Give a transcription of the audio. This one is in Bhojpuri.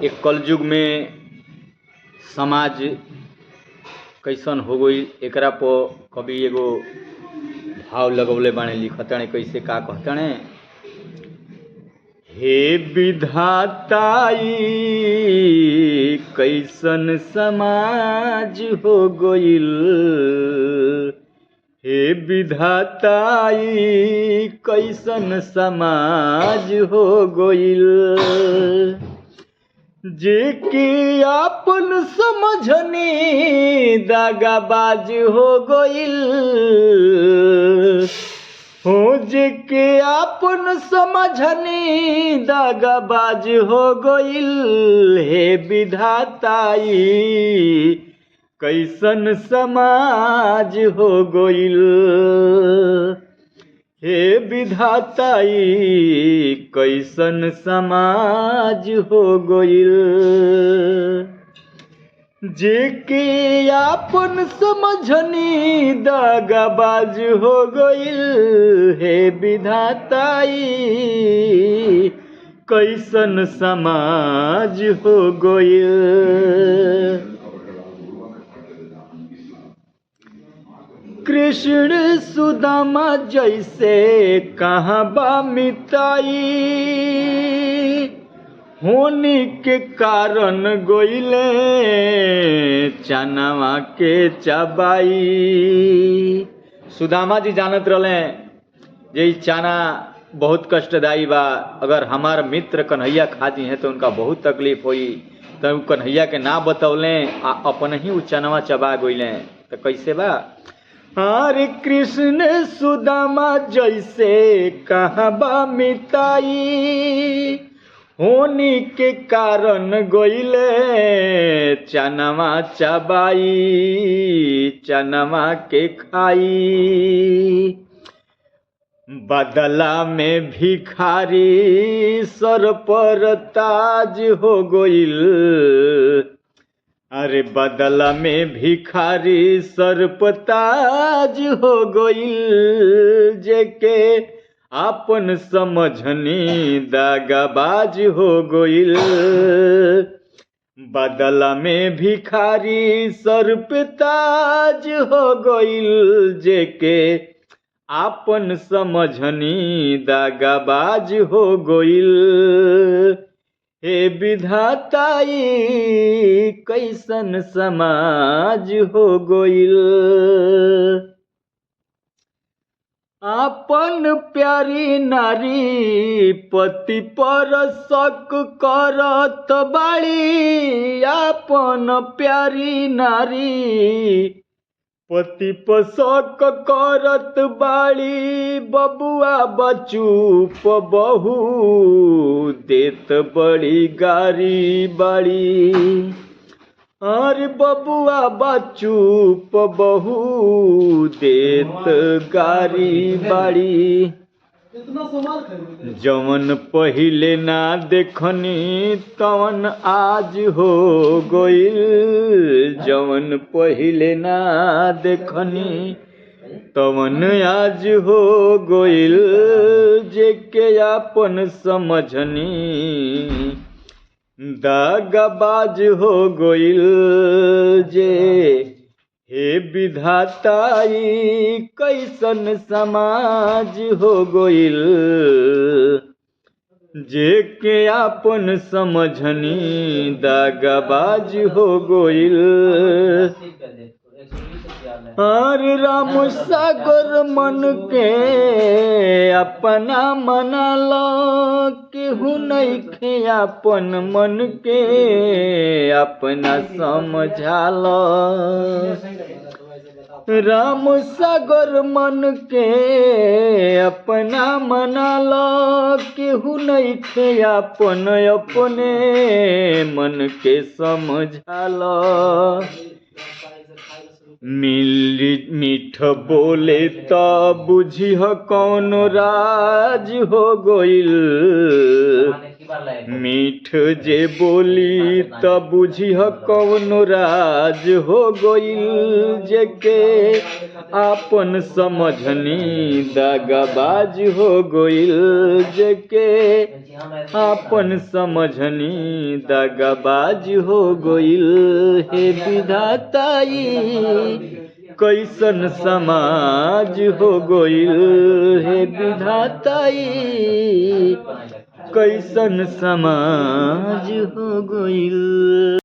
एक कलयुग में समाज कैसन हो गई एकरा पर कभी एगो भाव लगौले बाणे लिखताणे कैसे का कहताणे। हे विधाताई कैसन समाज हो गईल, हे विधाताई कैसन समाज हो गईल। जे कि आपन समझनी दागाबाज हो गईल, हो जे के आपन समझनी दागाबाज हो गईल। हे विधाताई कैसन समाज हो गईल, हे विधाताई कैसन समाज हो गईल। जे के आपन समझनी दागाबाज हो गईल, हे विधाताई कैसन समाज हो गईल। कृष्ण सुदामा जैसे कहाँ बा मिताई, होनी के कारण गोइले चनावा के चबाई। सुदामा जी जानत रहले जे चना बहुत कष्टदायी बा, अगर हमार मित्र कन्हैया खा दी है तो उनका बहुत तकलीफ होई। तो कन्हैया के ना बतौले आ अपन ही उ चनवा चबा गइले। तो कैसे बा? हरे कृष्ण सुदामा जैसे कहाँ बा मिताई, होनी के कारण गइले चनवा चबाई, चनवा के खाई। बदला में भिखारी सर पर ताज हो गइल, अरे बदला में भिखारी सर पर ताज हो गइल। जेके आपन समझनी दागाबाज हो गइल, बदला में भिखारी सर पे ताज हो गइल। जेके आपन समझनी दागाबाज हो गइल। हे विधाताई कैसन समाज हो गइल। आपन प्यारी नारी पति पर शक करत बाड़ी, आपन प्यारी नारी पति पर शक करत बाड़ी। बबुआ बचूप बहू देत बड़ी गारी बाड़ी, अरे बबुआ बचूप बहू देत गारी बाड़ी। जवन पहिले ना देखनी तवन आज हो गइल, जवन पहिले ना देखनी तवन आज हो गइल। जेके आपन समझनी दागाबाज हो गइल। जे हे विधाताई कैसन समाज हो गइल, जेके आपन समझनी दागाबाज हो गइल। हरे राम सागर मन के अपना मनाला, केहू नइखे अपन मन के अपना समझाला। राम सागर मन के अपना मनाला, केहू नइखे अपन अपने मन के समझाला। मीठ बोले तो बुझिह कौन राज हो गइल, मीठ जे बोली त बुझिह कौनो राज हो गइल, जेके आपन समझनी दगाबाज हो गइल, जेके आपन समझनी दगाबाज हो गइल। हे विधाताई कैसन समाज हो गइल, हे विधाताई कैसन समाज हो गइल।